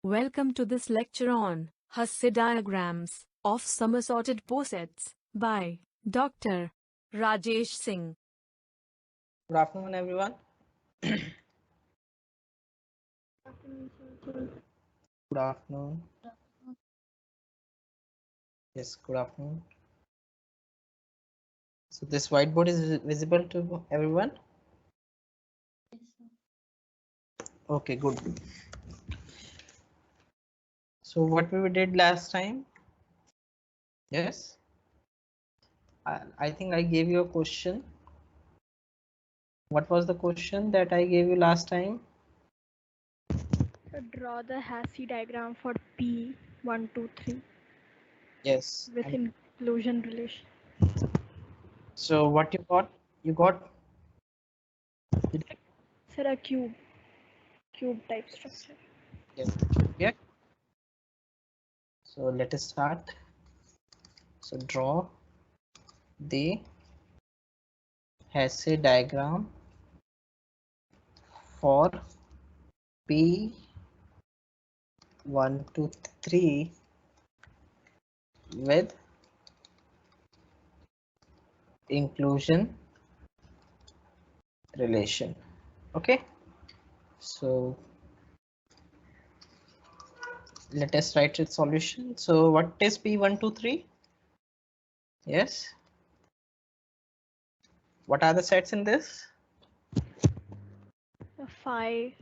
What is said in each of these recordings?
Welcome to this lecture on Hasse diagrams of some assorted posets by Dr. Rajesh Singh. Good afternoon, everyone. Good afternoon. Yes, good afternoon. So this whiteboard is visible to everyone? Okay, good. So what we did last time? Yes. I think I gave you a question. What was the question that I gave you last time? So draw the Hasse diagram for P 1, 2, 3 Yes. with inclusion relation. So what you got? You got? Sir, a cube type structure. Yes. Yeah. So let us start. So draw the Hasse diagram for P 1, 2, 3 with inclusion relation. Okay, so let us write its solution. So what is P123? Yes, what are the sets in this? Phi.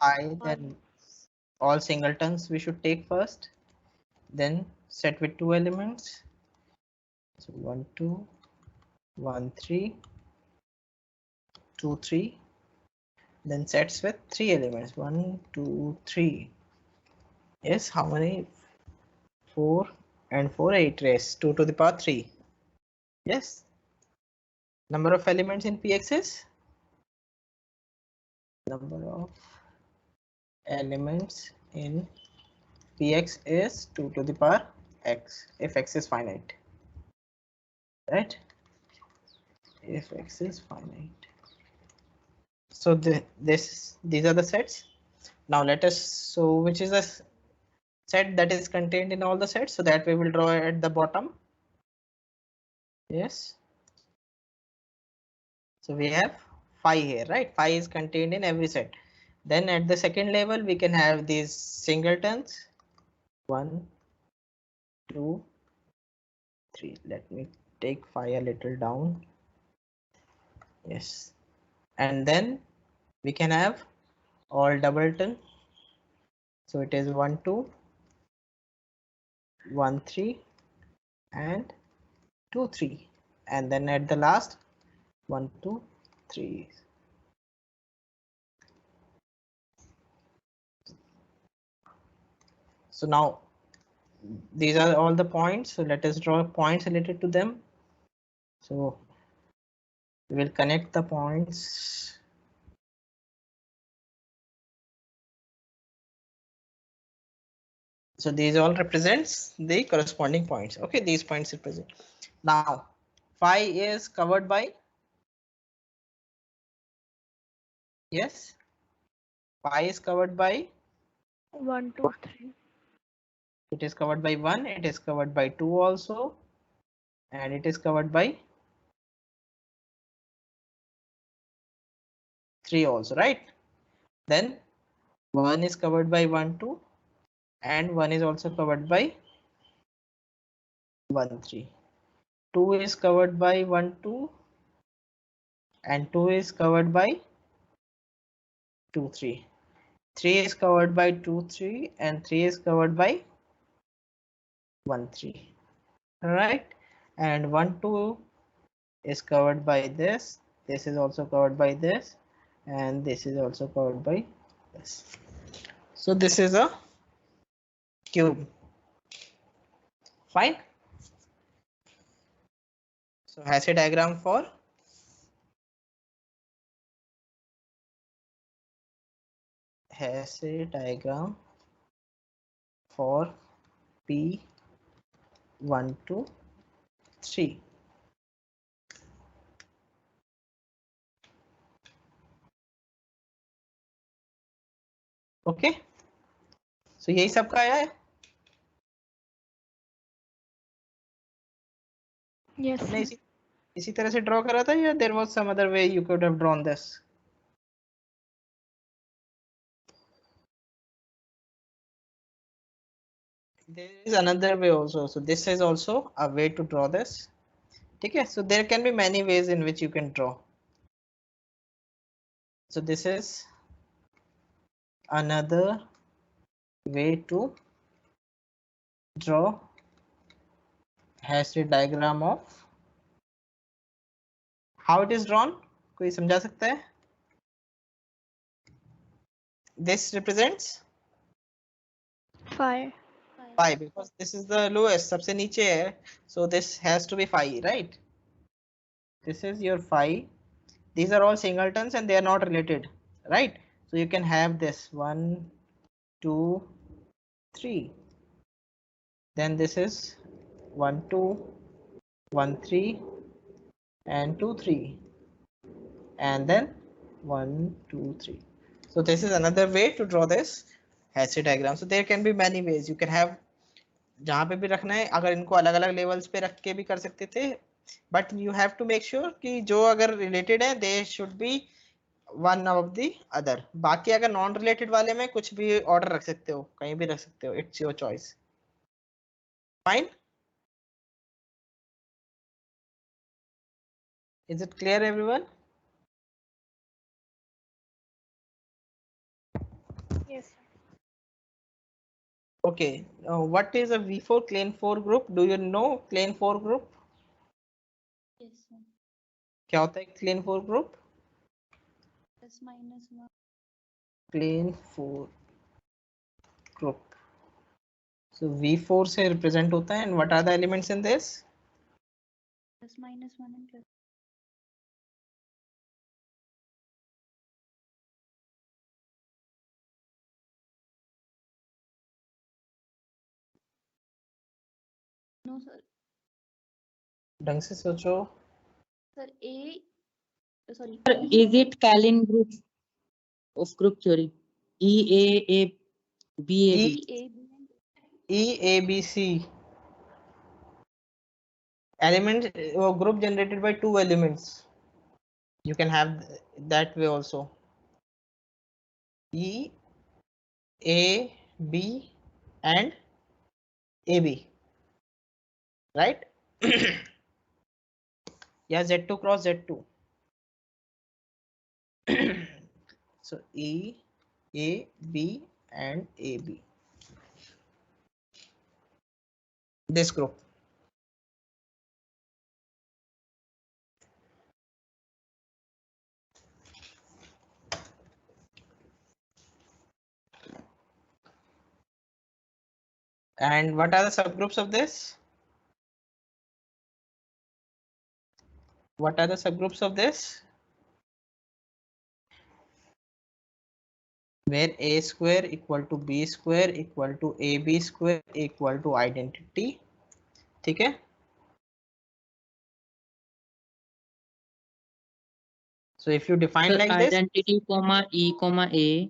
Then all singletons we should take first, then set with 2 elements. So 1 2 1 3 2 3, then sets with 3 elements 1 2 3. Yes, how many? 4 and 4, 8 raised 2 to the power 3. Yes, number of elements in Px is number of elements in Px is 2 to the power x if x is finite, right? If x is finite. So these are the sets. Now let us, so which is the set that is contained in all the sets, so that we will draw at the bottom. Yes, so we have phi here, right? Phi is contained in every set. Then at the second level we can have these singletons 1 2 3. Let me take phi a little down. Yes, and then we can have all doubleton. So it is 1 2 1 3 and 2 3, and then at the last 1 2 3. So now these are all the points, so let us draw points related to them. So we will connect the points. So these all represents the corresponding points. Okay, these points represent. Now phi is covered by, yes, phi is covered by 1, 2, 3. it is covered by 1, it is covered by 2 also, and it is covered by 3 also, right? Then 1 is covered by 1 2, and 1 is also covered by 1 3. 2 is covered by 1 2, and 2 is covered by 2 3. 3 is covered by 2 3, and 3 is covered by 1 3. All right, and 1 2 is covered by this. This is also covered by this, and this is also covered by this. So this is a cube. Fine. So Hasse diagram for Hasse diagram for P 1 2 3. Okay, So यही सबका आया है? Yes, आपने sir. इसी तरह से draw करा था या there was some other way you could have drawn this? There is another way also. So this is also a way to draw this. Okay, so there can be many ways in which you can draw. So this is another way to draw Hasse diagram of how it is drawn. कोई समझा सकता है? This represents 5. phi because this is the lowest. सबसे नीचे है, so this has to be phi, right? This is your phi. These are all singletons and they are not related, right? So you can have this 1, 2, 3. Then this is 1, 2, 1, 3 and 2, 3 and then 1, 2, 3. So this is another way to draw this Hasse diagram. So there can be many ways. You can have जहाँ पे भी रखना है, अगर इनको अलग अलग levels पे रख के भी कर सकते थे, but you have to make sure कि जो अगर रिलेटेड है they should be one of the other. बाकी अगर नॉन रिलेटेड वाले में कुछ भी ऑर्डर रख सकते हो, कहीं भी रख सकते हो, it's your choice. Fine. Is it clear everyone? Yes, sir. Okay, what is a V4 clean 4 group? Do you know clean 4 group? Yes, sir. क्या होता है clean 4 group? Plus minus 1. Clean 4 group. So V4 से represent होता है and what are the elements in this? Plus minus 1 and plus. No, sir. ढंग से सोचो. Sir, A. Sorry. Sir, is it Kalin group of group theory? E A A B A E B. A, B and E A B C element or group generated by two elements. You can have that way also. E A B and AB, right? Yeah, Z2 cross Z2. So E A B and AB. This group. And what are the subgroups of this? What are the subgroups of this? Where A square equal to B square equal to AB square equal to identity. ठीक है? So if you define Sir, like this, identity comma E comma A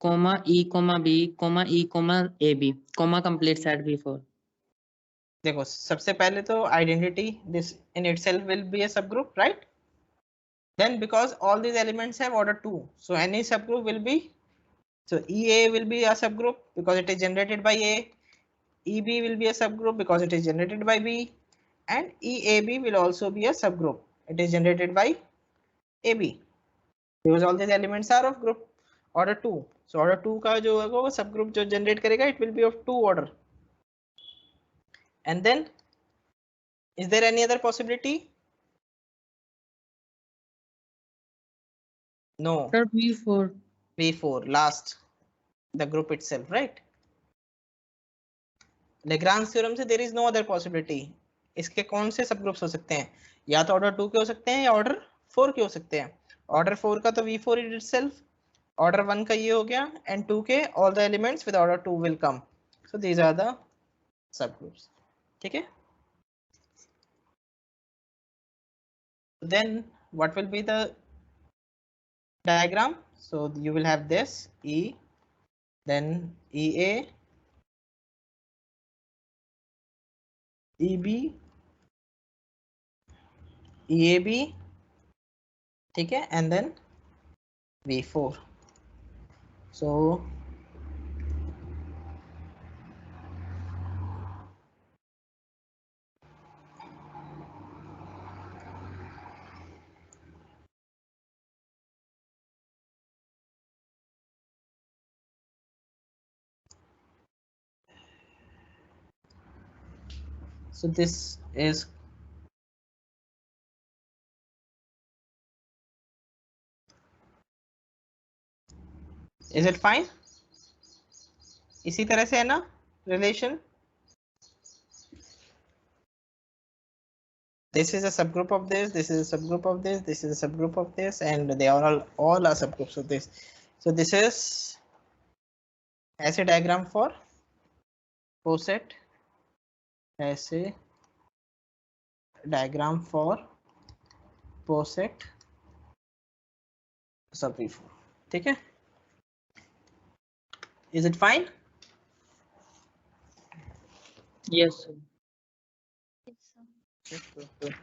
comma E comma B comma E comma AB comma complete set before. देखो सबसे पहले तो identity this in itself will be a subgroup, right? Then because all these elements have order 2, so any subgroup will be, so EA will be a subgroup because it is generated by A, EB will be a subgroup because it is generated by B, and EAB will also be a subgroup. It is generated by AB because all these elements are of group order 2. So order 2 का जो होगा वो subgroup जो generate करेगा it will be of 2 order. And then is there any other possibility? No. Sir, B4. V4 last the group itself, right? Lagrange theorem से there is no other possibility. इसके कौन से subgroups हो सकते हैं? या तो order 2 के हो सकते हैं या order 4 के हो सकते हैं. Order 4 का तो V4 itself, order 1 का ये हो गया and 2 के all the elements with order 2 will come. So these are the subgroups. ठीक है? Then what will be the diagram? So you will have this E then EA, EB, EAB, ठीक है, and then V4. So this is it fine? इसी तरह से है ना relation? This is a subgroup of this, this is a subgroup of this, this is a subgroup of this, and they are all are subgroups of this. So this is as a diagram for Poset, as a diagram for Poset sub V4. ठीक है? Is it fine? Yes, sir. Yes, sir.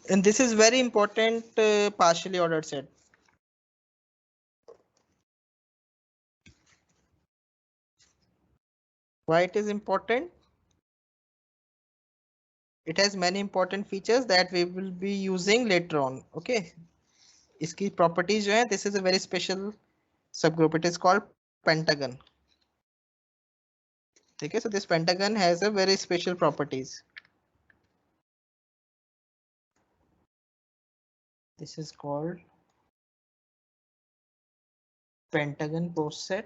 And this is very important partially ordered set. Why it is important? It has many important features that we will be using later on. Okay. इसकी properties जो है, this is a very special subgroup. It is called pentagon. Okay, so this pentagon has a very special properties. This is called pentagon poset,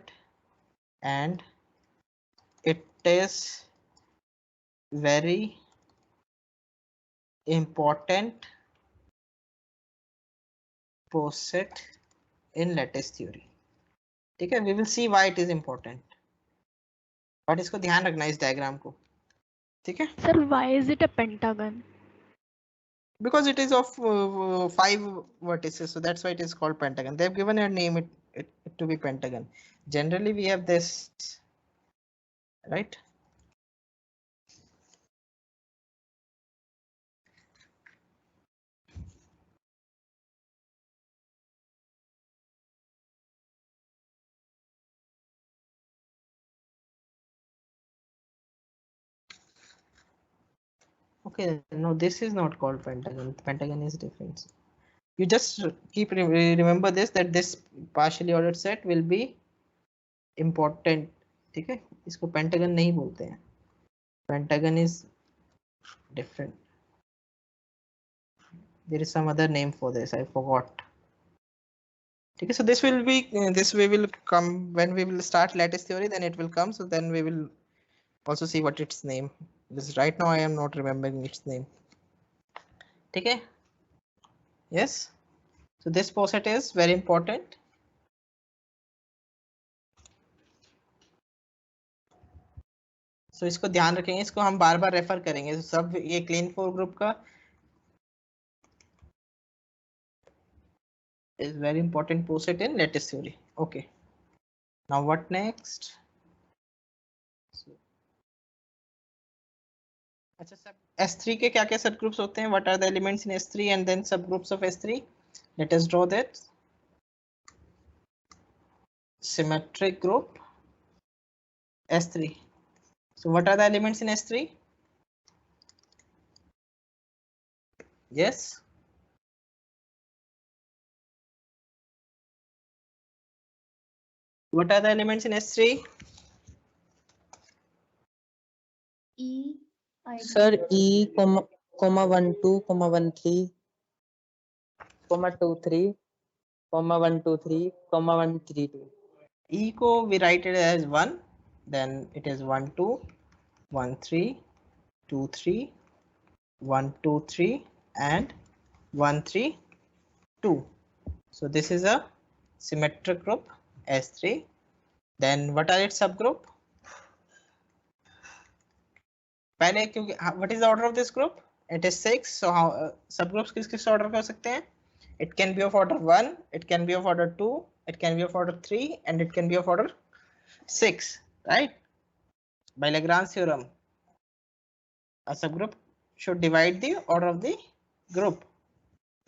and it is very important poset in lattice theory. ठीक है, we will see why it is important. But इसको ध्यान रखना इस diagram को. ठीक है? Sir, why is it a pentagon? Because it is of 5 vertices, so that's why it is called pentagon. They have given a name it to be pentagon. Generally we have this, right? Okay, no, this is not called pentagon. Pentagon is different. You just keep remember this, that this partially ordered set will be important. ठीक है, इसको pentagon नहीं बोलते हैं. Pentagon is different. There is some other name for this, I forgot. Okay, so this will be this we will come when we will start lattice theory, then it will come. So then we will also see what its name is. Right now I am not remembering its name. Okay. Yes. So this poset is very important. So इसको ध्यान रखेंगे, इसको हम बार बार refer करेंगे. So सब ये clean 4 group का is very important poset in lattice theory. Okay. Now what next? अच्छा, सब S3 के क्या क्या subgroups होते हैं? What are the elements in S3 and then subgroups of S3? Let us draw that. Symmetric group S3. So what are the elements in S3? Yes. What are the elements in S3? E, I. Sir, E, comma 1 2, comma 1 3, comma 2 3, comma 1 2 3, comma 1 3 2. E को we write it as 1, then it is 1 2, 1 3, 2 3, 1 2 3, and 1 3 2. So this is a symmetric group S3. Then what are its subgroup? पहले क्योंकि what is the order of this group? It is 6. So how subgroups किस order पे हो सकते हैं? It can be of order 1, it can be of order 2, it can be of order 3, and it can be of order 6, right? By Lagrange theorem, a subgroup should divide the order of the group.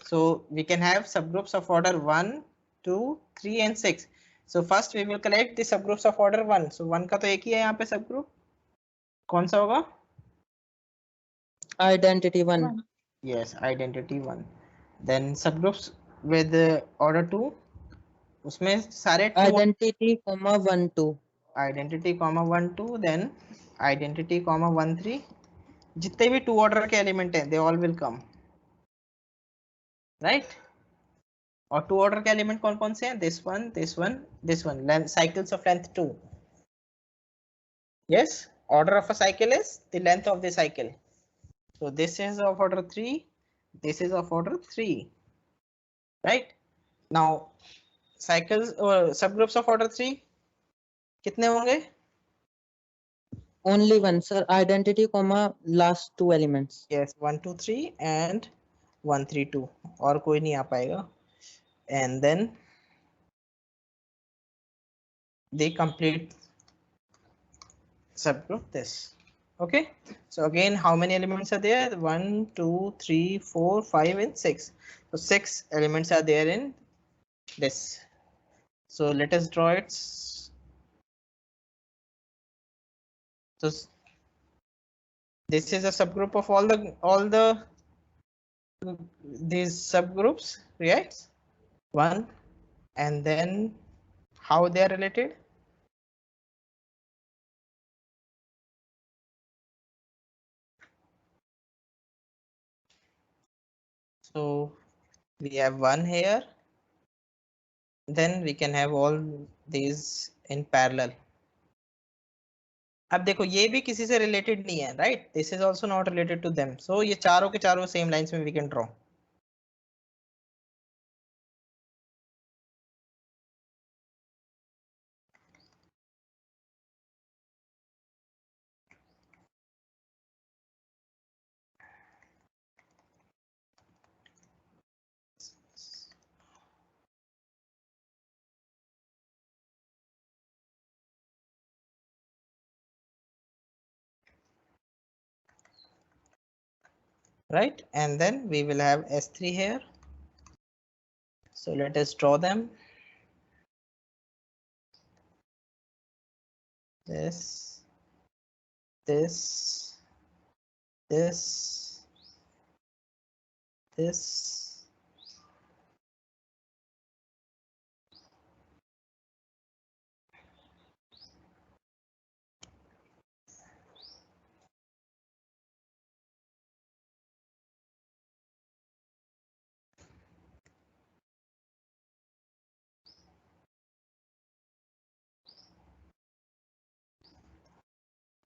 So we can have subgroups of order 1, 2, 3 and 6. So first we will collect the subgroups of order 1. So 1 का तो एक ही है यहाँ पे subgroup. कौन सा होगा? Identity 1. Yes, identity 1. Then subgroups with order 2. उसमें सारे 2 Identity, 1, 2. identity, 1, 2. Then identity, 1, 3. जितने भी 2 order के element हैं, they all will come. Right? और 2 order के element कौन कौन से हैं? This one, this one, this one. Length, cycles of length 2. Yes, order of a cycle is the length of the cycle. So this is of order 3. This is of order 3. Right? Now cycles or subgroups of order 3 कितने होंगे? Only one, sir. Identity, last 2 elements. Yes, 1, 2, 3 and 1, 3, 2. और कोई नहीं आ पाएगा. And then they complete subgroup this. Okay, so again, how many elements are there? 1, 2, 3, 4, 5 and 6. So 6 elements are there in this. So let us draw it. So this is a subgroup of all the these subgroups, right? 1, and then how they are related? So we have 1 here, then we can have all these in parallel. अब देखो ये भी किसी से related नहीं है, right? This is also not related to them. So ये चारों के चारों same lines में we can draw. Right, and then we will have S3 here. So let us draw them. This, this, this, this.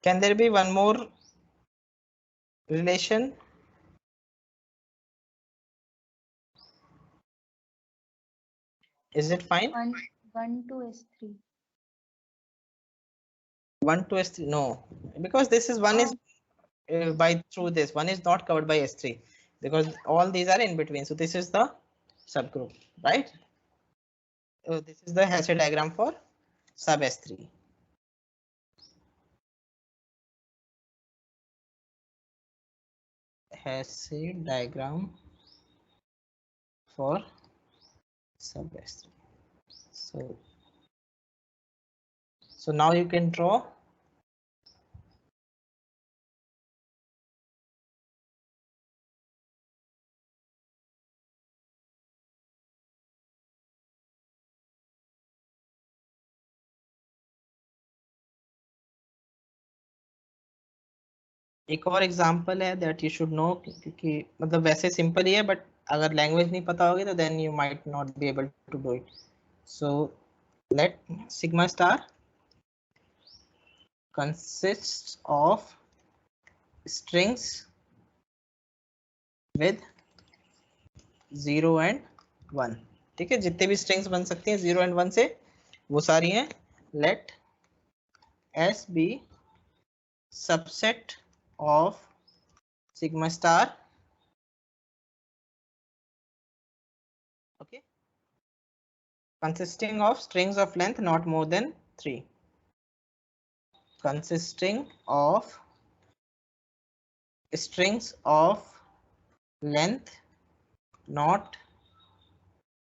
Can there be one more relation? Is it fine? 1 to S3. 1 to S3, no, because this is one is by through this one is not covered by S3 because all these are in between. So this is the subgroup, right? This is the Hasse diagram for sub S3. Hasse diagram for sub S3. So now you can draw एक और example है that you should know क्योंकि मतलब वैसे simple ही है but अगर language नहीं पता होगी तो then you might not be able to do it. So let sigma star consists of strings with 0 and 1. ठीक है, जितने भी strings बन सकती हैं 0 and 1 से वो सारी हैं. Let S be subset of sigma star, okay, consisting of strings of length not more than 3. consisting of strings of length not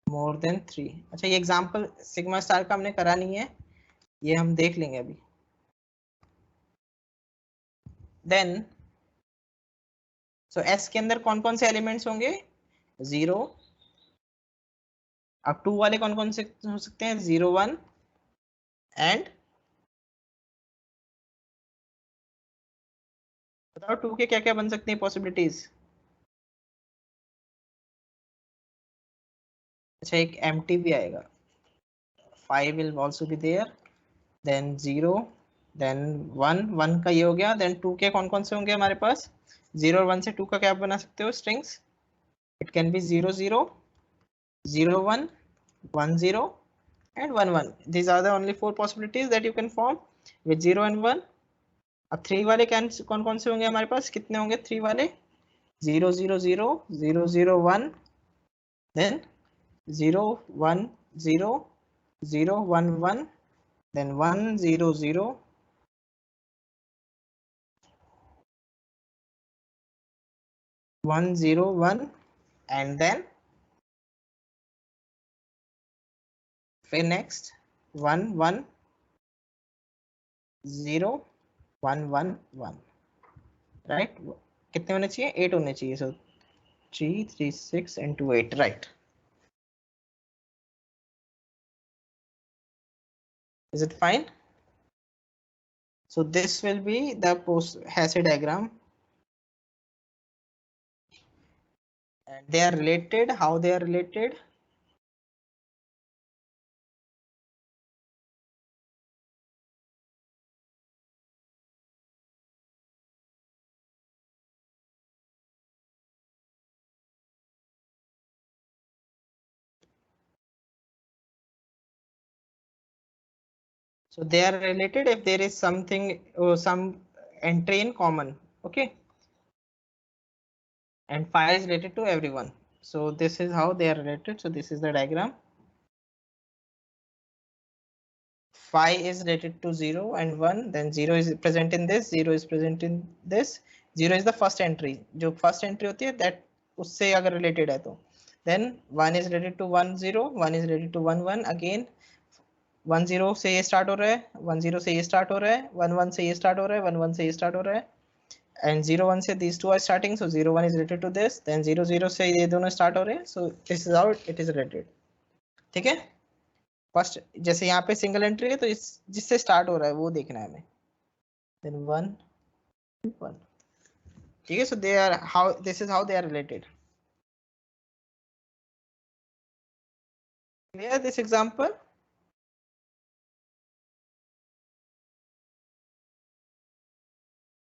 more than 3। अच्छा ये एग्जांपल सिग्मा स्टार का हमने करा नहीं है, ये हम देख लेंगे अभी। देन सो एस के अंदर कौन कौन से एलिमेंट्स होंगे? 0। अब 2 वाले कौन कौन से हो सकते हैं? 0 1 एंड बताओ 2 के क्या क्या बन सकते हैं पॉसिबिलिटीज? अच्छा एक एम्प्टी भी आएगा, 5 will also be there, then 0, then 1 1 का ये हो गया। देन 2 के कौन कौन से होंगे हमारे पास? 0 और 1 से 2 का क्या बना सकते हो strings? It can be 0 0 0 1 1 0 and 1 1। these are the only 4 possibilities that you can form with 0 and 1। अब 3 वाले कौन कौन से होंगे हमारे पास? कितने होंगे 3 वाले? 0 0 0 0 0 1, then 0 1 0 0 1 1, then 1 0 0 1 0 1, and then फिर next 1 1 0 1 1 1, राइट? कितने होने चाहिए? 8 होने चाहिए। सो 3 3 6 and 2 8, right? Is it fine? So this will be the Hasse diagram, and they are related. How they are related? So they are related if there is something or some entry in common, okay? And phi is related to everyone. So this is how they are related. So this is the diagram. Phi is related to 0 and 1, then 0 is present in this, 0 is present in this। 0 is the first entry, जो first entry होती है that उससे अगर related है तो। Then 1 is related to 1 0, 1 is related to 1 1 again। 1 0 से ये start हो रहा है, 1 0 से ये start हो रहा है, 1 1 से ये start हो रहा है, 1 1 से ये start हो रहा है, and 0 1 से these two are starting, so 0 1 is related to this, then 0 0 से ये दोनों start हो रहे हैं, so this is how it is related। ठीक है? फर्स्ट जैसे यहाँ पे सिंगल एंट्री है तो इस जिससे स्टार्ट हो रहा है वो देखना है हमें। देन 1 1, ठीक है? So they are how, this is how they are related. Clear this example?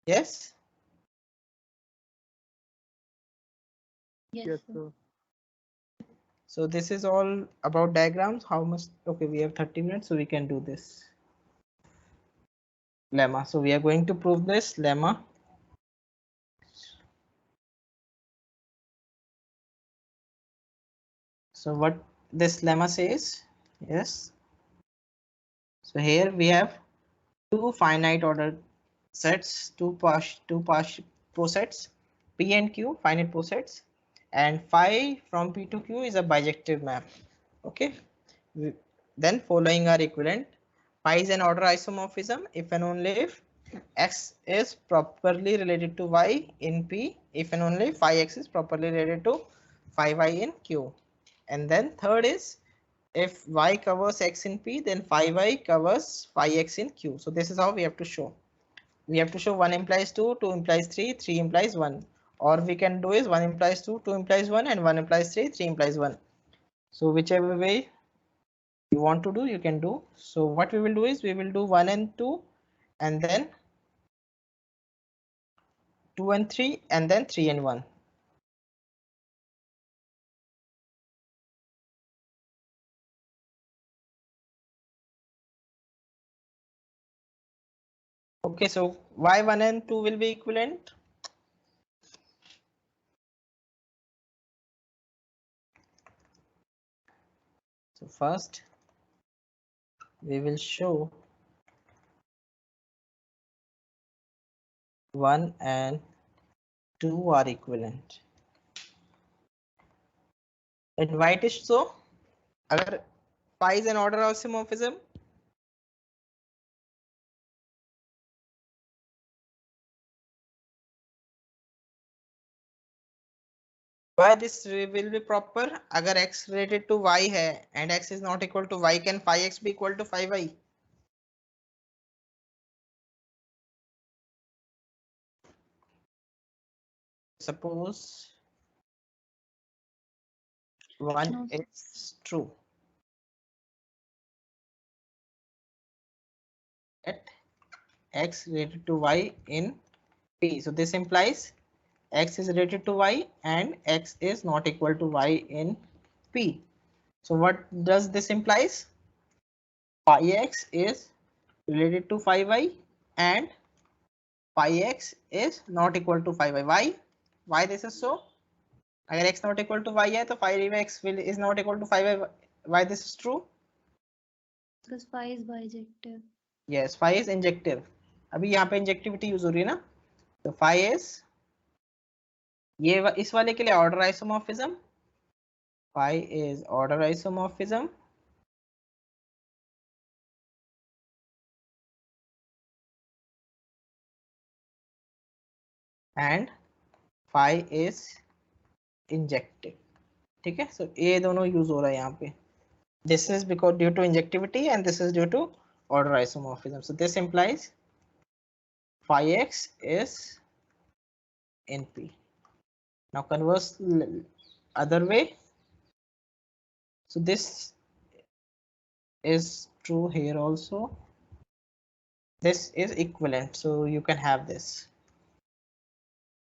yes Yes, sir. so this is all about diagrams. How much? Okay, we have 30 minutes, so we can do this lemma. So we are going to prove this lemma. So what this lemma says? Yes, so here we have two finite order sets, two posets P and Q, finite posets, and phi from P to Q is a bijective map, okay? Then following are equivalent. Phi is an order isomorphism if and only if x is properly related to y in P, if and only phi x is properly related to phi y in Q. And then third is if y covers x in P, then phi y covers phi x in Q. So this is how we have to show. We have to show 1 implies 2, 2 implies 3, 3 implies 1. Or we can do is 1 implies 2, 2 implies 1, and 1 implies 3, 3 implies 1. So whichever way you want to do, you can do. So what we will do is we will do 1 and 2, and then 2 and 3, and then 3 and 1. Okay, so why 1 and 2 will be equivalent? So first we will show 1 and 2 are equivalent. And why it is so? अगर phi is an order isomorphism, why this will be proper? अगर x related to y है and x is not equal to y, can phi x be equal to phi y? Suppose one No, sir. is true, at x related to y in P. So this implies x is related to y and x is not equal to y in P. So what does this implies? Phi x is related to phi y and phi x is not equal to phi y. Why? Why this is so? अगर x not equal to y है तो phi x will is not equal to phi y. Why this is true? Because phi is bijective. Yes, phi is injective. अभी यहाँ पे injectivity use हो रही है ना, तो phi is ये इस वाले के लिए order isomorphism, phi is order isomorphism and phi is injective. ठीक है, सो ये दोनों यूज हो रहा है यहाँ पे. This is because due to injectivity and this is due to order isomorphism. So this implies phi x is in P. Now converse other way. So this is true here also. This is equivalent, so you can have this.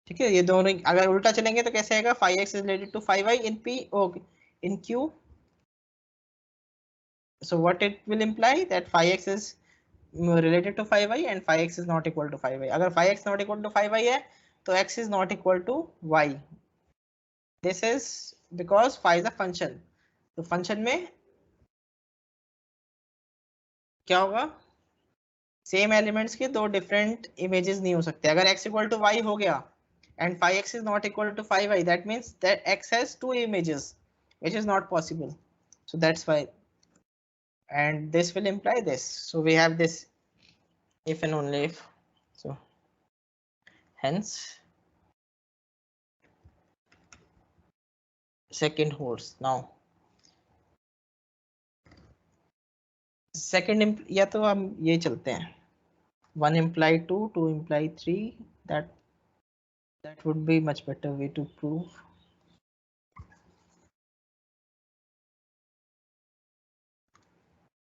ठीक है, ये दोनों अगर उल्टा चलेंगे तो कैसे आएगा? phi x is related to phi y in P, okay, in Q. So what it will imply that phi x is related to phi y and phi x is not equal to phi y. अगर phi x not equal to phi y है तो x is not equal to y. This is because phi is a function. तो function में क्या होगा? Same elements के दो different images नहीं हो सकते. अगर x इक्वल टू y हो गया and phi x is not equal to phi y, that means that x has two images, which is not possible. So that's why, and this will imply this. So we have this if and only if. So hence second holds. Now second या तो हम ये चलते हैं 1 imply 2, 2 imply 3. That would be much better way to prove.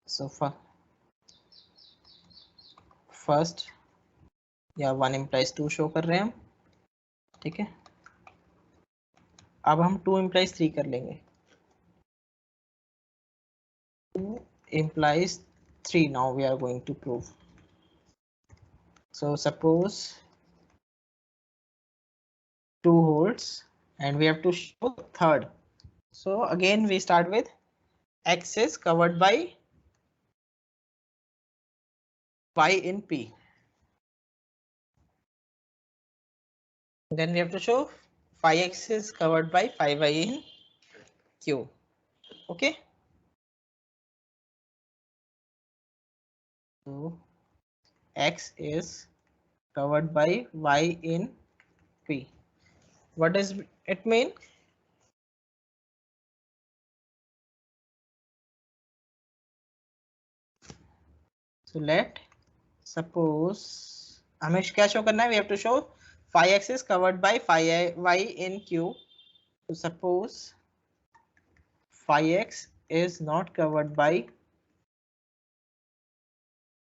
So first या 1 implies 2 show कर रहे हैं हम. ठीक है, अब हम 2 implies 3 कर लेंगे. 2 implies 3. Now we are going to prove. So suppose 2 holds and we have to show third. So again we start with x is covered by y in P. Then we have to show phi x is covered by phi y in Q. Okay. So x is covered by y in P. What does it mean? So let suppose हमें क्या show करना है? We have to show phi x is covered by phi y in Q. So suppose phi x is not covered by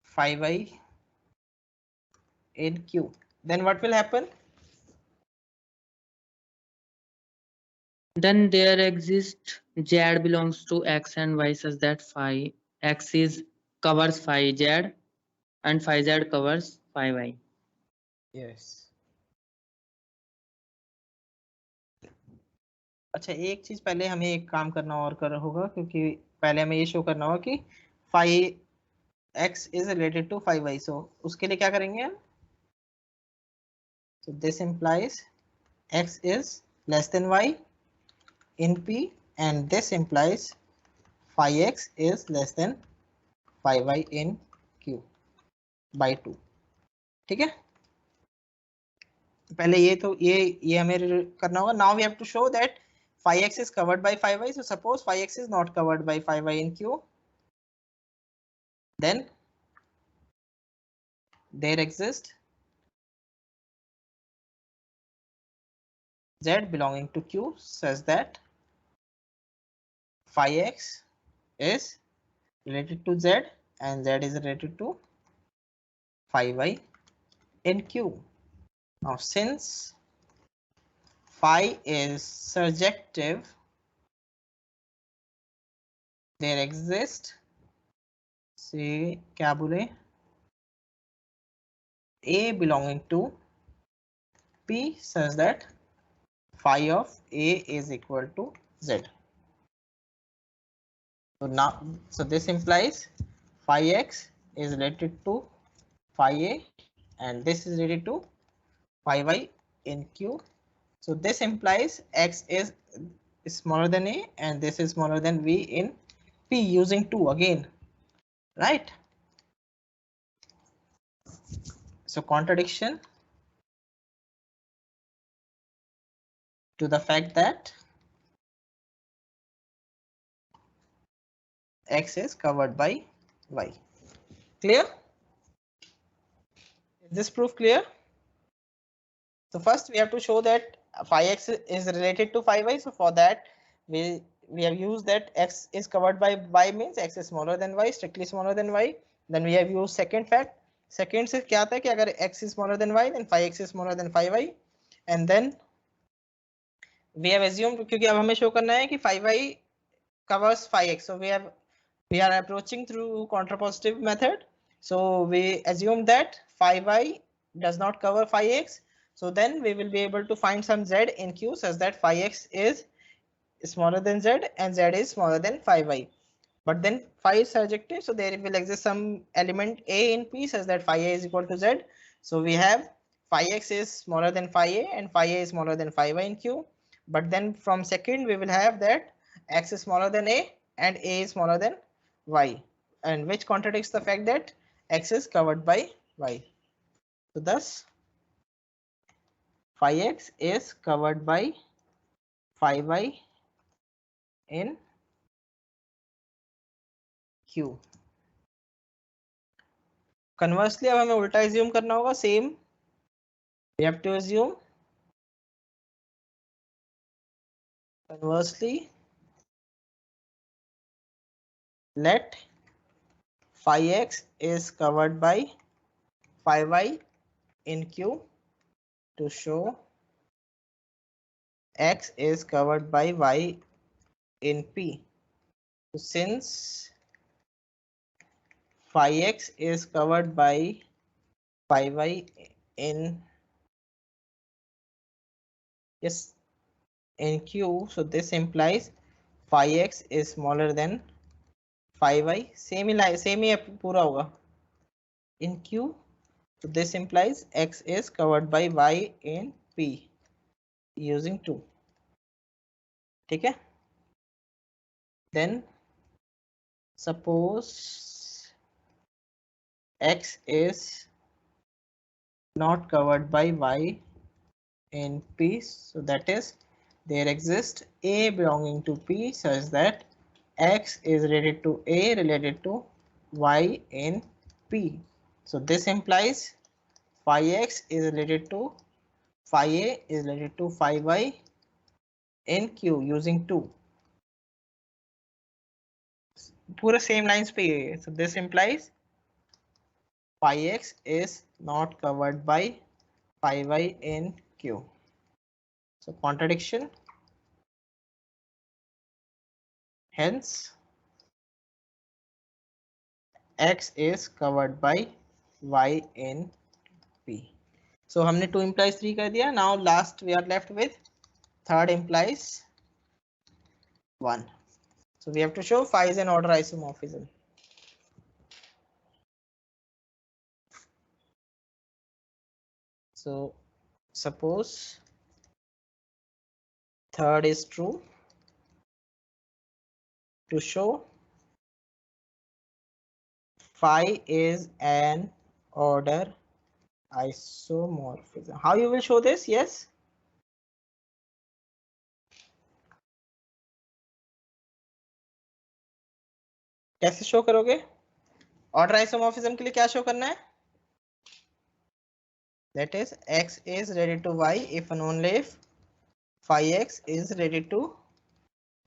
phi y in Q. Then what will happen? Then there exists z belongs to x and y such that phi x is covers phi z and phi z covers phi y. Yes. अच्छा, एक चीज पहले हमें एक काम करना और कर होगा, क्योंकि पहले हमें ये शो करना होगा कि phi x is related to phi y. So उसके लिए क्या करेंगे हम? So this implies x is less than y in P, and this implies phi x is less than phi y in Q by 2. ठीक है, पहले ये तो ये हमें करना होगा. Now we have to show that phi x is covered by phi y. So suppose phi x is not covered by phi y in Q, then there exists z belonging to Q such that phi x is related to z and z is related to phi y in Q. Now since phi is surjective, there exists, say क्या बोले, A belonging to P such that phi of A is equal to Z. So now, so this implies phi x is related to phi A and this is related to phi y in Q. So this implies x is smaller than A and this is smaller than V in P using 2 again, right? So contradiction to the fact that x is covered by y. Clear? Is this proof clear? So first we have to show that phi x is related to phi y. So for that we have used that x is covered by y means x is smaller than y, strictly smaller than y. Then we have used second fact. Second से क्या था कि अगर x is smaller than y, then phi x is smaller than phi y. And then we have assumed, क्योंकि अब हमें show करना है कि phi y covers phi x. So we are approaching through contrapositive method. So we assume that phi y does not cover phi x. So then we will be able to find some z in Q such that phi x is smaller than z and z is smaller than phi y. But then phi is surjective, so there will exist some element A in P such that phi a is equal to z. So we have phi x is smaller than phi a and phi a is smaller than phi y in Q. But then from second we will have that x is smaller than a and a is smaller than y, and which contradicts the fact that x is covered by y. So thus phi x is covered by phi y in Q. Conversely अब हमें उल्टा assume करना होगा, same we have to assume conversely let phi x is covered by phi y in Q to show x is covered by y in P. So since phi x is covered by phi y in Q, so this implies phi x is smaller than phi y. Same ही पूरा होगा in Q. So this implies x is covered by y in P using 2. ठीक है? Then suppose x is not covered by y in P, so that is there exists A belonging to P such that x is related to A related to y in P. So this implies phi x is related to phi a is related to phi y in Q using 2. पूरा same lines पे ये है. So this implies phi x is not covered by phi y in Q. So contradiction. Hence x is covered by y in P. So हमने 2 implies 3 कर दिया. Now last we are left with third implies 1. So we have to show phi is an order isomorphism. So suppose third is true to show phi is an order isomorphism. How you will show this? Yes. कैसे show करोगे? Order isomorphism के लिए क्या show करना है? That is x is related to y if and only if phi x is related to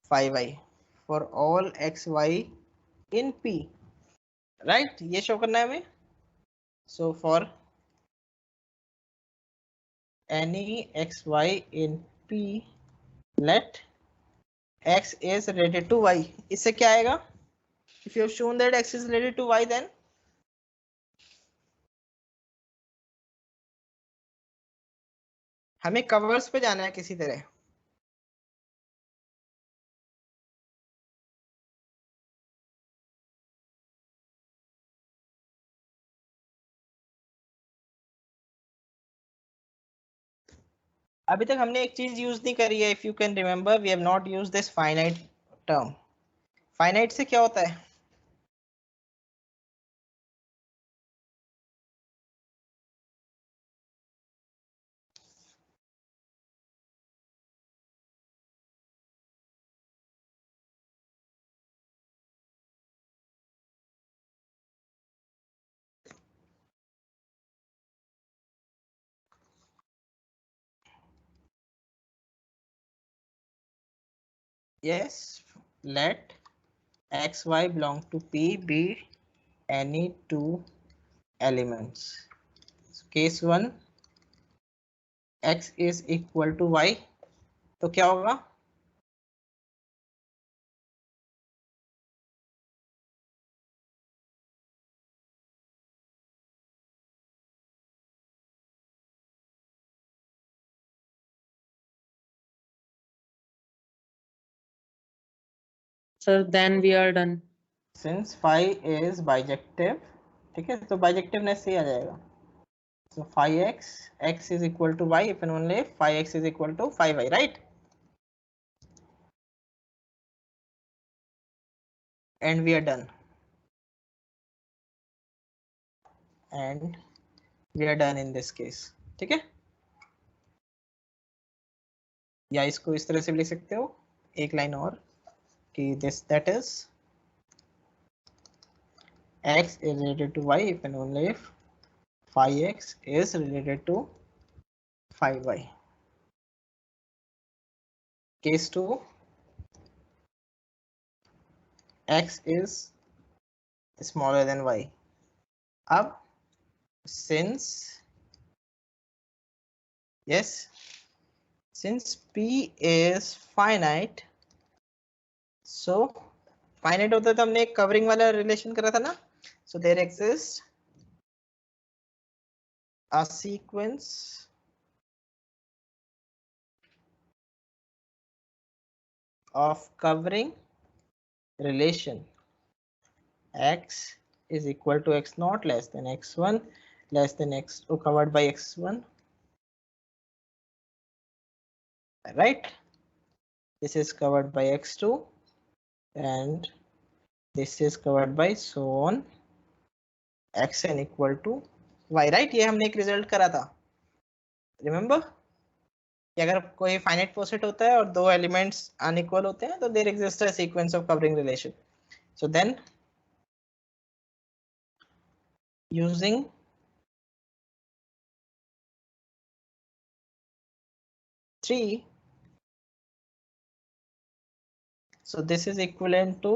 phi y for all x y in P. Right? ये show करना है हमें. So for any x y in P, let x is related to y. इससे क्या आएगा? If you have shown that x is related to y, then हमें covers पे जाना है किसी तरह. अभी तक हमने एक चीज यूज नहीं करी है. If you can remember, we have not used this finite term. Finite से क्या होता है? Yes, let x y belong to P be any two elements. So case 1, x is equal to y. तो क्या होगा? Sir, then we are done. Since phi is bijective, ठीक है, तो bijectiveness से ही आ जाएगा. So phi x is equal to y if and only if phi x is equal to phi y, right? And we are done. And we are done in this case. ठीक है? या इसको इस तरह से भी लिख सकते हो एक लाइन और कि this that is x is related to y if and only if phi x is related to phi y. Case 2, x is smaller than y. अब since P is finite, so finite होता तो हमने एक covering वाला relation करा था ना. So there exists a sequence of covering relation x is equal to x naught less than x1 less than x covered by x1, right? This is covered by x2 and this is covered by so on xn equal to y, right? ये हमने एक result करा था. Remember कि अगर कोई finite पोसेट होता है और दो एलिमेंट्स अनइक्वल होते हैं तो there exist a sequence of covering relation. So then using three, so this is equivalent to,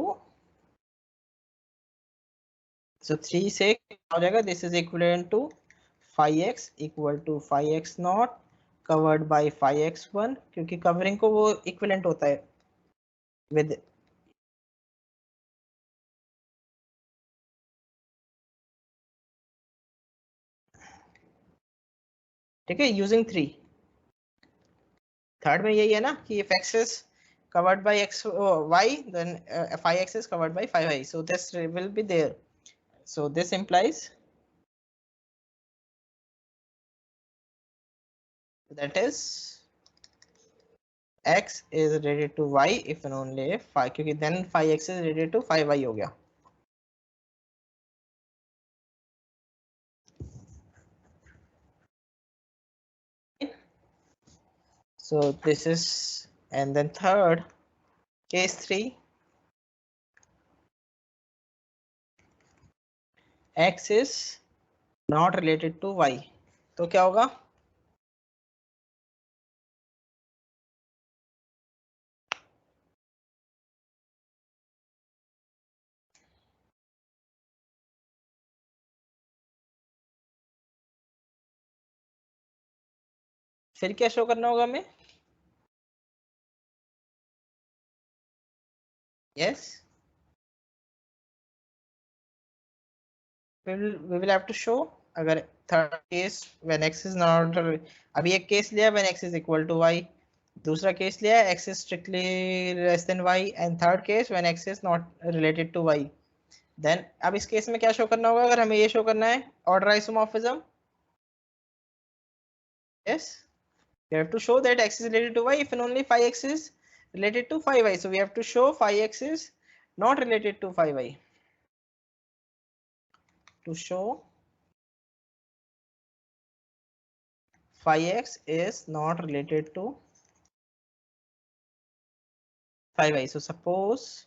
so 3 से क्या हो जाएगा? This is equivalent to phi x equal to phi x naught covered by phi x1, क्योंकि covering को वो equivalent होता है with ठीक है यूजिंग 3. थर्ड में यही है ना कि if x is covered by x y then phi x is covered by phi y, so this will be there. So this implies that is x is related to y if and only if 5, क्योंकि then 5x is related to 5y हो गया. So this is, and then third, case 3, x is not related to y. तो क्या होगा? फिर क्या show करना होगा हमें? Yes, we will have to show. अगर third case when x is not, अभी एक केस लिया when x is equal to y, दूसरा केस लिया x is strictly less than y, and third case when x is not related to y. Then अब इस case में क्या show करना होगा? अगर हमें ये शो करना है order isomorphism. Yes, we have to show that x is related to y if and only phi x is related to phi y. So we have to show phi x is not related to phi y. To show phi x is not related to phi y. So suppose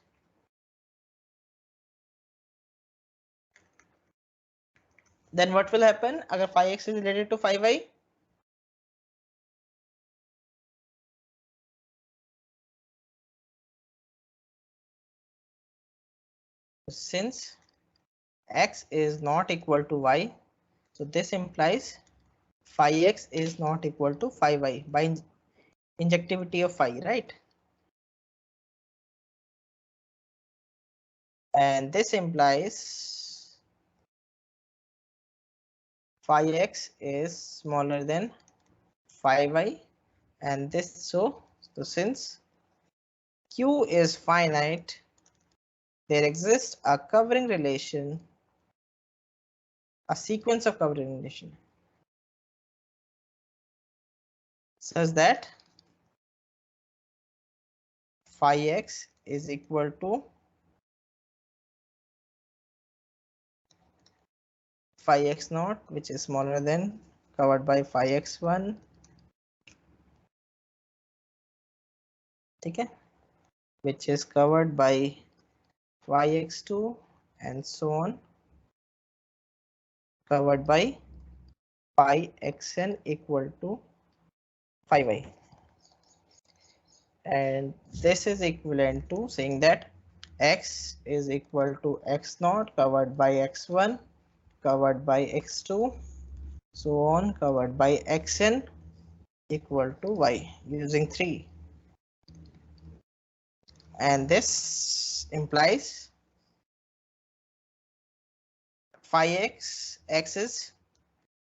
then what will happen? अगर phi x is related to phi y, since x is not equal to y, so this implies phi x is not equal to phi y by injectivity of phi, right? And this implies phi x is smaller than phi y, and this so since q is finite, there exists a covering relation, a sequence of covering relation such that phi x is equal to phi x naught, which is smaller than covered by phi x1. ठीक है, which is covered by phi x2 and so on, covered by phi xn equal to phi y. And this is equivalent to saying that x is equal to x naught covered by x1 covered by x2 so on covered by xn equal to y using 3, and this implies phi x is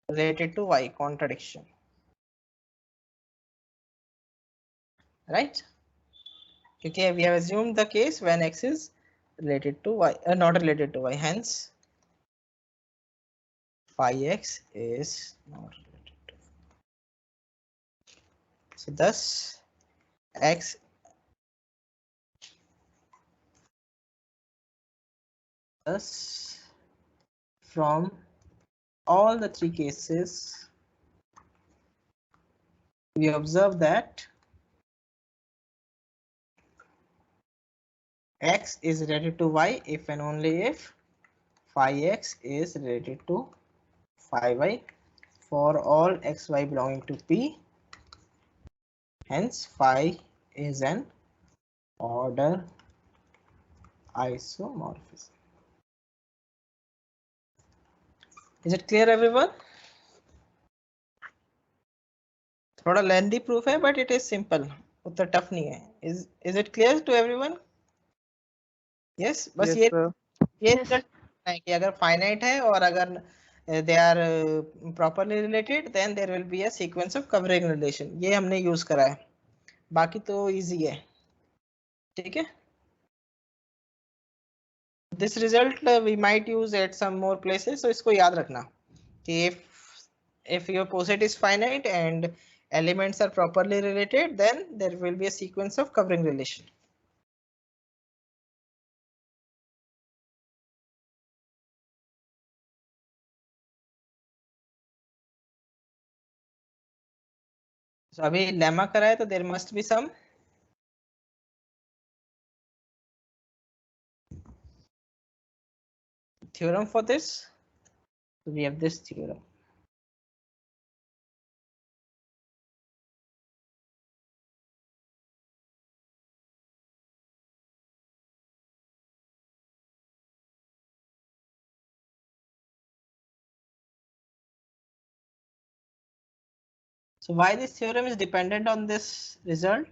related to y, contradiction, right? Okay, we have assumed the case when x is related to y, not related to y, hence phi x is not related to. So thus x from all the three cases we observe that x is related to y if and only if phi x is related to phi y for all xy belonging to P. Hence phi is an order isomorphism. Is it clear everyone? थोड़ा lengthy proof है but it is simple, उतना tough नहीं है. Is it clear to everyone? Yes, बस Yes, ये sir. Yes. result है कि अगर finite है और अगर they are properly related then there will be a sequence of covering relation. ये हमने use करा है, बाकी तो easy है. ठीक है, this result we might use at some more places, so इसको याद रखना कि if your poset is finite and elements are properly related, then there will be a sequence of covering relation. So अभी lemma करा है तो there must be some theorem for this. So we have this theorem. So why this theorem is dependent on this result?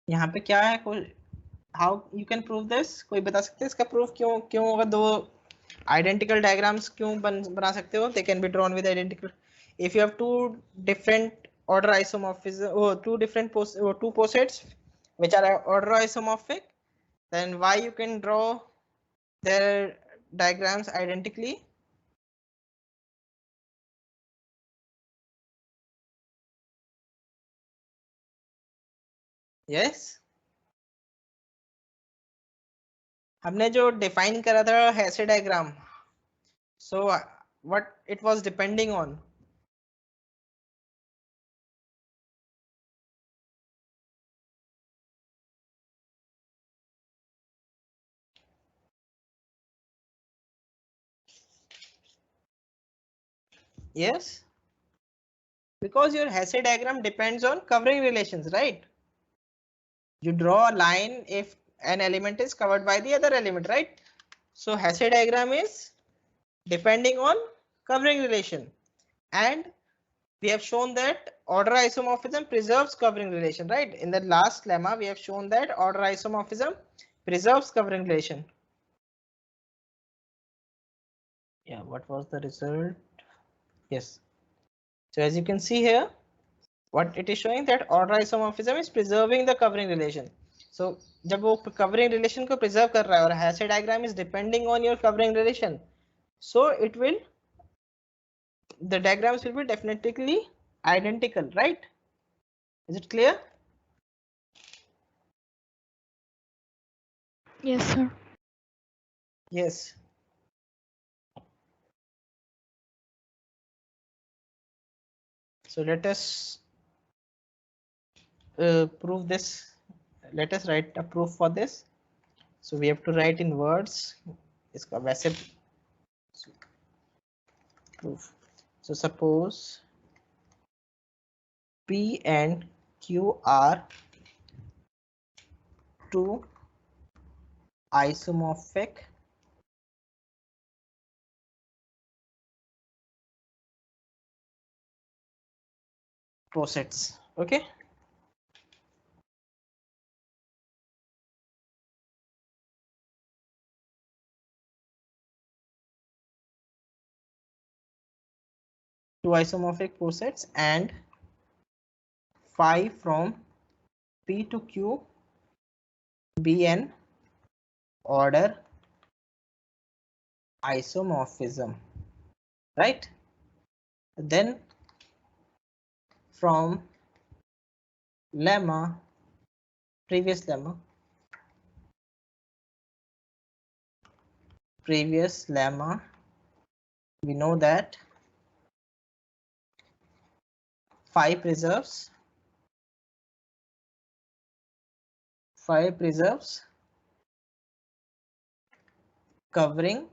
यहाँ पे क्या है, how you can prove this? कोई बता सकते हैं इसका proof क्यों होगा? दो identical diagrams क्यों बना सकते हो? They can be drawn with identical. If you have two different order isomorphism or two posets which are order isomorphic, then why you can draw their diagrams identically? Yes. हमने जो define करा था Hasse diagram, so what it was depending on? Yes, because your Hasse diagram depends on covering relations, right? You draw a line if an element is covered by the other element, right? So Hasse diagram is depending on covering relation, and we have shown that order isomorphism preserves covering relation, right? In the last lemma we have shown that order isomorphism preserves covering relation. Yeah, what was the result? Yes, so as you can see here, what it is showing that order isomorphism is preserving the covering relation. So जब वो covering relation को preserve कर रहा है और Hasse diagram is depending on your covering relation, so it will, the diagrams will be definitely identical, right? Is it clear? Yes, sir. Yes. So let us prove this. Let us write a proof for this. So we have to write in words. इसका वैसे proof. So suppose P and Q are two isomorphic posets. Okay. Two isomorphic posets, and phi from P to Q be an order isomorphism, right? Then from lemma, previous lemma, we know that phi preserves covering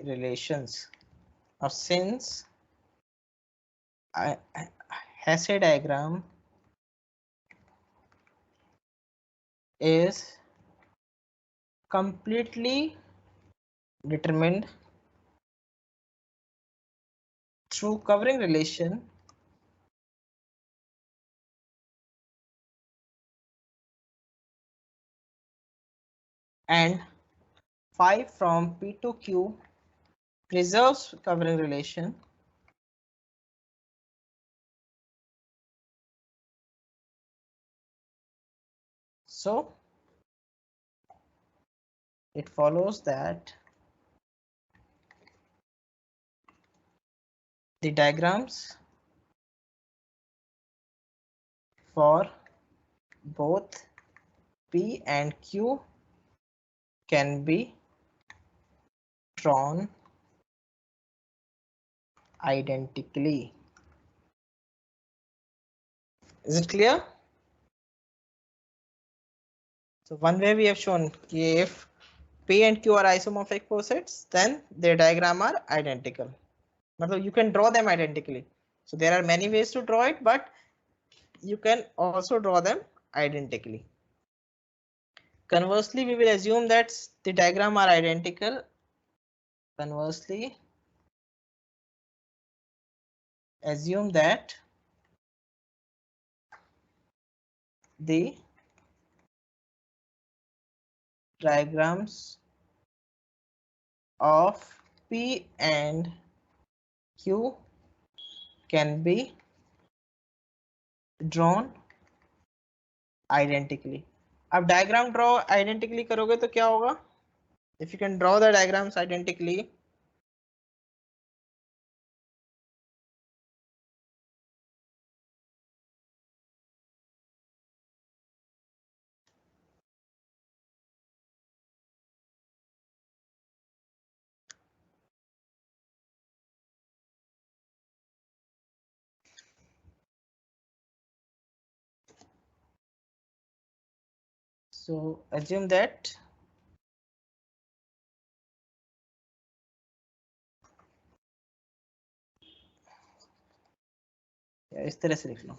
relations. Now since Hasse diagram is completely determined through covering relation, and phi from P to Q preserves covering relation, so it follows that the diagrams for both P and Q can be drawn identically. Is it clear? So one way we have shown if P and Q are isomorphic posets, then their diagram are identical. But you can draw them identically. So there are many ways to draw it, but you can also draw them identically. Conversely, we will assume that the diagram are identical. Conversely, assume that the diagrams of P and Q can be drawn identically. अब diagram draw identically करोगे तो क्या होगा? If you can draw the diagrams identically, so assume that इस तरह से लिख लो.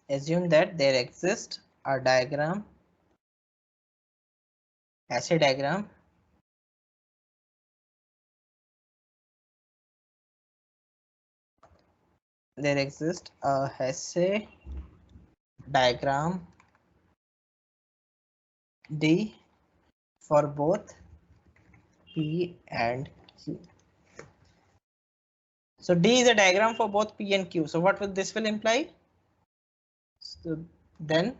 Assume that there exists a diagram, Hasse diagram, there exists a Hasse diagram D for both P and Q. So D is a diagram for both P and Q. So what will this will imply? So then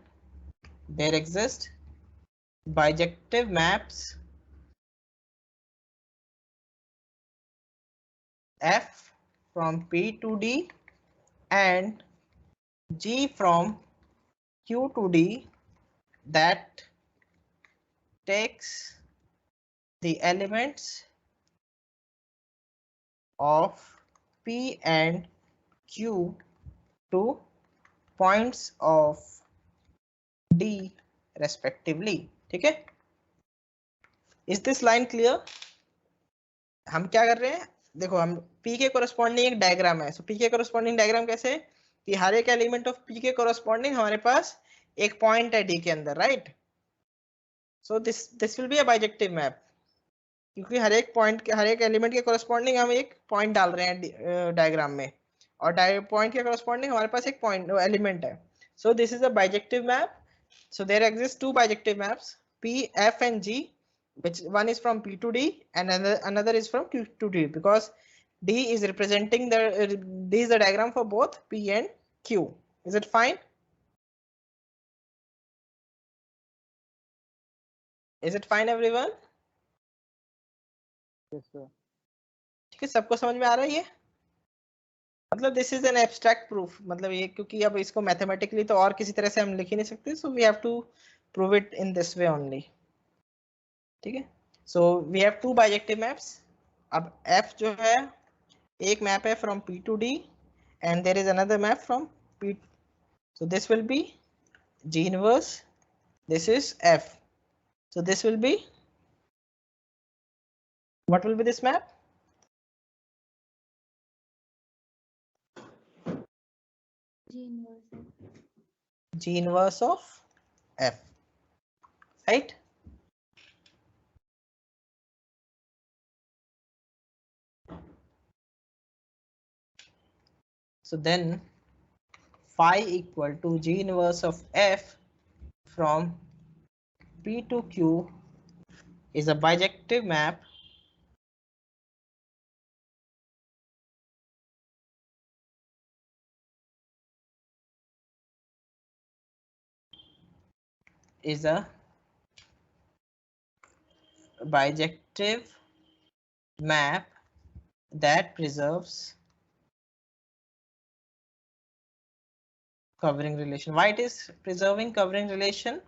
there exist bijective maps F from P to D and G from Q to D that takes the elements of P and Q to points of D respectively. ठीक है? Is this line clear? हम क्या कर रहे हैं? देखो हम P के corresponding एक डायग्राम है. So P के corresponding डायग्राम कैसे है कि हर एक एलिमेंट ऑफ P के corresponding हमारे पास एक पॉइंट है D के अंदर, right? So this will be a bijective map. क्योंकि हर एक पॉइंट के हर एक एलिमेंट के corresponding हम एक पॉइंट डाल रहे हैं डायग्राम में और पॉइंट के corresponding हमारे पास एक पॉइंट एलिमेंट है. So this is a bijective map. So there exist two bijective maps P, F and G, which one is from P to D and another is from Q to D, because D is representing D is the diagram for both P and Q. Is it fine? Is it fine everyone? Yes, sir. ठीक है, सबको समझ में आ रहा है ये? मतलब this is an abstract proof, मतलब ये क्योंकि अब इसको मैथमेटिकली तो और किसी तरह से हम लिख ही नहीं सकते, so we have to prove it in this way only. ठीक है, so we have to bijective maps. अब F जो है एक मैप है from P to D and there is another map from P. So this will be G inverse, this is F. So this will be, what will be this map? G inverse. G inverse of F, right? So then phi equal to G inverse of F from P to Q is a bijective map is a bijective map that preserves covering relation. Why it is preserving covering relation?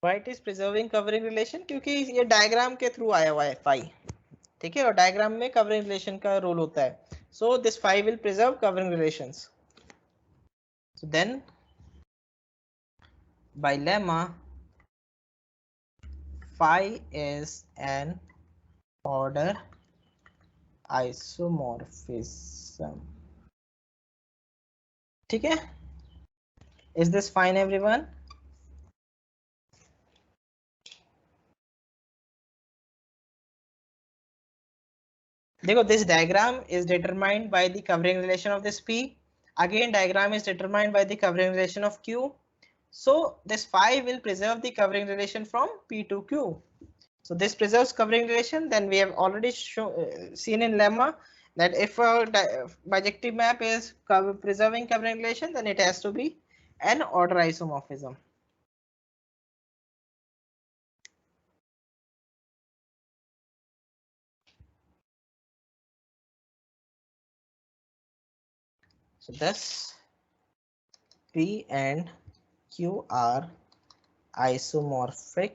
Why it is preserving covering relation? क्योंकि ये diagram के through आया हुआ है phi, ठीक है, और diagram में कवरिंग रिलेशन का रोल होता है. So this phi will preserve covering relations. So then by lemma phi is an order isomorphism. ठीक है? Is this fine everyone? देखो, this diagram is determined by the covering relation of this P. Again, diagram is determined by the covering relation of Q. So this phi will preserve the covering relation from P to Q. So this preserves covering relation. Then we have already seen in lemma that if a bijective map is preserving covering relation, then it has to be an order isomorphism. So thus P and Q are isomorphic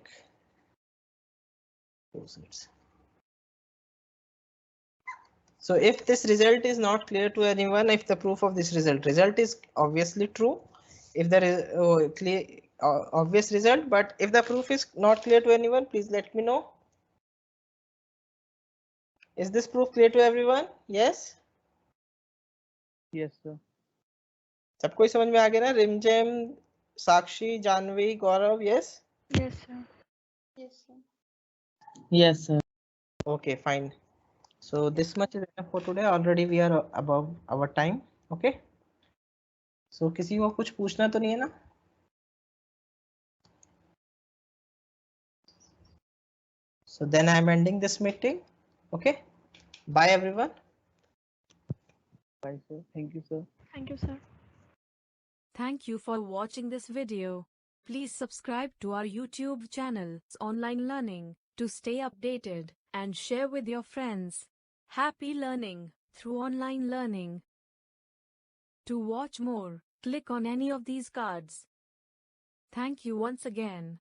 posets. So if this result is not clear to anyone, if the proof of this result is obviously true, if there is clear obvious result, but if the proof is not clear to anyone, please let me know. Is this proof clear to everyone? Yes. Yes, sir. सबको ही समझ में आ गया ना? रिमझिम, साक्षी, जानवी, गौरव, yes? Yes, sir. Yes, sir. Yes, sir. Okay, fine. So this much is enough for today. Already we are above our time. Okay. So किसी को कुछ पूछना तो नहीं है ना? So then I am ending this meeting. Okay. Bye everyone. Bye, sir. Thank you, sir. Thank you, sir. Thank you for watching this video. Please subscribe to our YouTube channel, Online Learning, to stay updated and share with your friends. Happy learning through online learning. To watch more, click on any of these cards. Thank you once again.